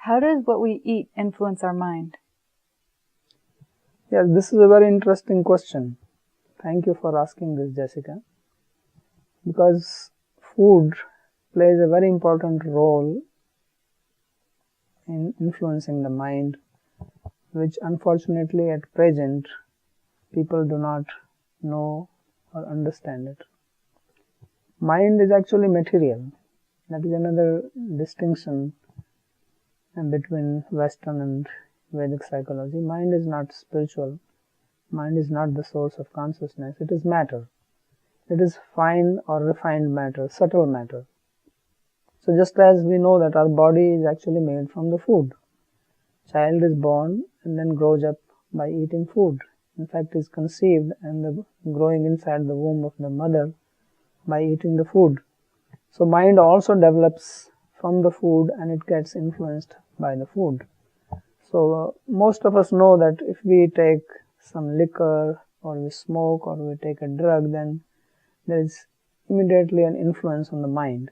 How does what we eat influence our mind? Yes, this is a very interesting question. Thank you for asking this, Jessica. Because food plays a very important role in influencing the mind, which unfortunately at present people do not know or understand it. Mind is actually material. That is another distinction between Western and Vedic psychology. Mind is not spiritual. Mind is not the source of consciousness. It is matter. It is fine or refined matter, subtle matter. So just as we know that our body is actually made from the food. Child is born and then grows up by eating food. In fact, is conceived and growing inside the womb of the mother by eating the food. So mind also develops from the food and it gets influenced by the food. So most of us know that if we take some liquor or we smoke or we take a drug, then there is immediately an influence on the mind.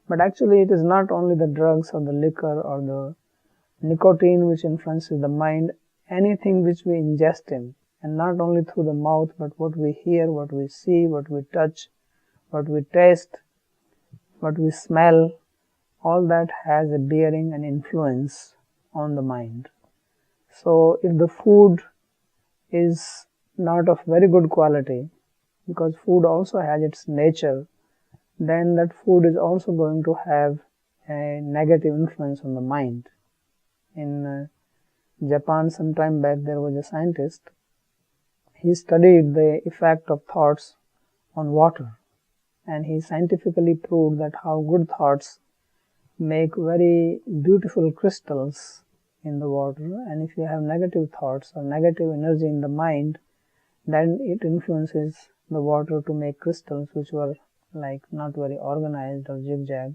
But actually it is not only the drugs or the liquor or the nicotine which influences the mind, anything which we ingest in, and not only through the mouth, but what we hear, what we see, what we touch, what we taste, what we smell, all that has a bearing and influence on the mind. So if the food is not of very good quality, because food also has its nature, then that food is also going to have a negative influence on the mind. In Japan, some time back, there was a scientist. He studied the effect of thoughts on water, and he scientifically proved that how good thoughts make very beautiful crystals in the water, and if you have negative thoughts or negative energy in the mind, then it influences the water to make crystals which were like not very organized or zigzag.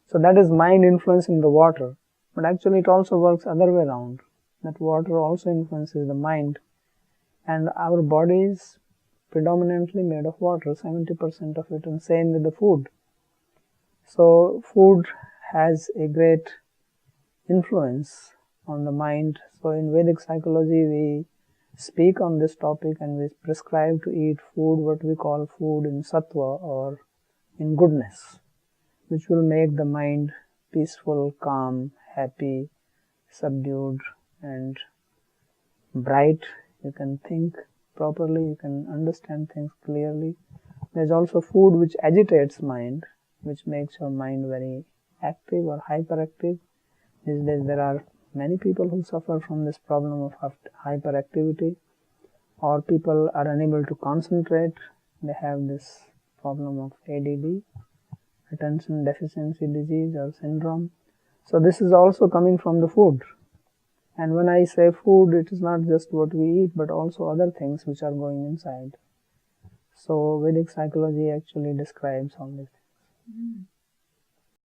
So that is mind influencing the water. But actually it also works other way around, that water also influences the mind, and our body is predominantly made of water, 70% of it, and same with the food. So food has a great influence on the mind. So in Vedic psychology we speak on this topic and we prescribe to eat food, what we call food in sattva or in goodness, which will make the mind peaceful, calm, happy, subdued and bright. You can think properly, you can understand things clearly. There's also food which agitates mind, which makes your mind very active or hyperactive. These days there are many people who suffer from this problem of hyperactivity, or people are unable to concentrate. They have this problem of ADD, attention deficiency disease or syndrome. So this is also coming from the food. And when I say food, it is not just what we eat, but also other things which are going inside. So Vedic psychology actually describes all these things.